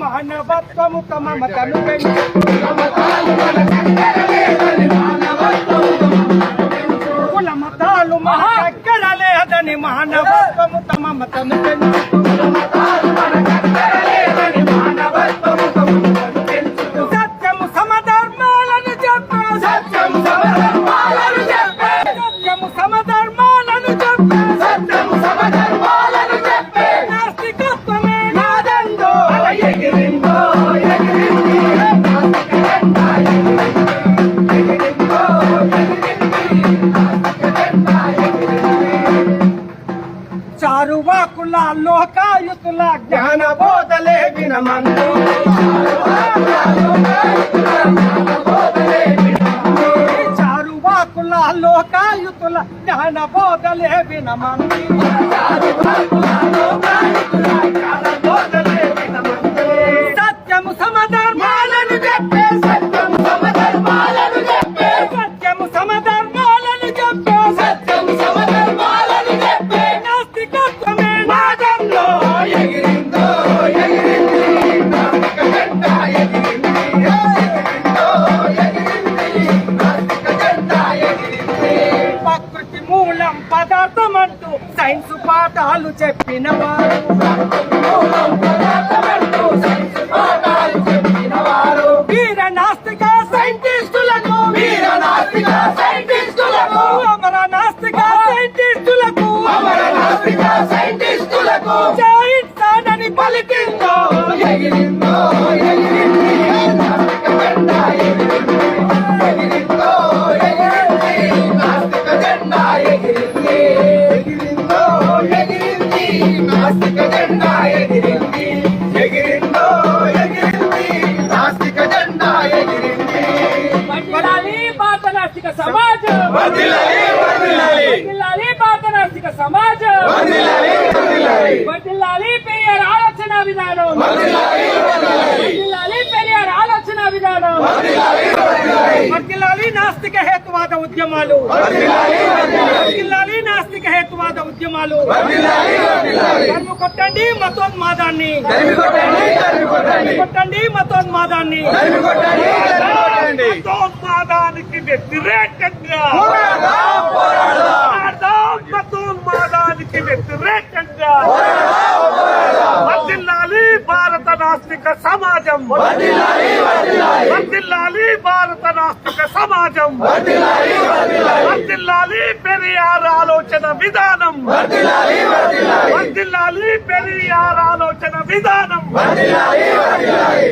మానవత్వము తమ మతను పెంచు కుల మతాలు మనకెక్కర లేదని మానవత్వము తమ మతను పెంచు సత్యము సమధర్మాలను చెప్పు సత్యము సమధర్మాలను చెప్పు సత్యము సమధర్మాలను చెప్పు సత్యము సమధర్మాలను చెప్పు నాస్తికత్వమే నాదందో ఎగిరిందో ఎగిరింది చారువాకుల లోకాయుతుల జ్ఞాన బోధలే వినమందు చారువాకుల లోకాయుతుల జ్ఞాన బోధలే వినమంది సత్యము సమధర్మాలను చెప్పే సత్యము సమధర్మాలను చెప్పే సత్యము సమధర్మాలను చెప్పే సత్యము సమధర్మాలను చెప్పే నాస్తికత్వమే నాదంలో ఎగిరిందో ఎగిరింది నాస్తిక జెండా ఎగిరింది ఎగిరిందో ఎగిరింది నాస్తిక జెండా ఎగిరింది ప్రకృతి మూలం పదార్థమంటూ సైన్స్ పాఠాలు చెప్పినవారు వీర నాస్తిక సైంటిస్టులకు వీర నాస్తిక సైంటిస్టులకు అమర నాస్తిక సైంటిస్టులకు అమర నాస్తిక సైంటిస్టులకు జై సాడని పలికిందో ఎగిరిందో ఎగిరింది నాస్తిక జెండా ఎగిరింది ఎగిరిందో ఎగిరింది నాస్తిక జెండా ఎగిరింది ఎగిరిందో ఎగిరింది నాస్తిక జెండా ఎగిరింది ఎగిరిందో ఎగిరింది నాస్తిక జెండా ఎగిరింది వర్ధిల్లాలి భారత నాస్తిక సమాజం వర్ధిల్లాలి వర్ధిల్లాలి వర్ధిల్లాలి భారత నాస్తిక సమాజం వర్ధిల్లాలి వర్ధిల్లాలి వర్ధిల్లాలి పెరియార్ ఆలోచన విధానం వర్ధిల్లాలి వర్ధిల్లాలి వర్ధిల్లాలి పెరియార్ ఆలోచన విధానం వర్ధిల్లాలి వర్ధిల్లాలి వర్ధిల్లాలి నాస్తిక హేతువాద ఉద్యమాలు వర్ధిల్లాలి వర్ధిల్లాలి వర్ధిల్లాలి నాస్తిక హేతువాద ఉద్యమాలు వర్ధిల్లాలి వర్ధిల్లాలి తరిమి కొట్టండి మతోన్మాదాన్ని తరిమి కొట్టండి తరిమి కొట్టండి కొట్టండి మతోన్మాదాన్ని తరిమి కొట్టండి తరిమి కొట్టండి మతోన్మాదానికి వ్యతిరేకంగా పోరాడదాం పోరాడదాం మతోన్మాదానికి వ్యతిరేకంగా వర్ధిల్లాలి భారత నాస్తిక సమాజం వర్ధిల్లాలి వర్ధిల్లాలి వర్ధిల్లాలి భారత నాస్తిక సమాజం వర్ధిల్లాలి వర్ధిల్లాలి వర్ధిల్లాలి పెరియార్ ఆలోచన విధానం వర్ధిల్లాలి వర్ధిల్లాలి వర్ధిల్లాలి పెరియార్ ఆలోచన విధానం వర్ధిల్లాలి వర్ధిల్లాలి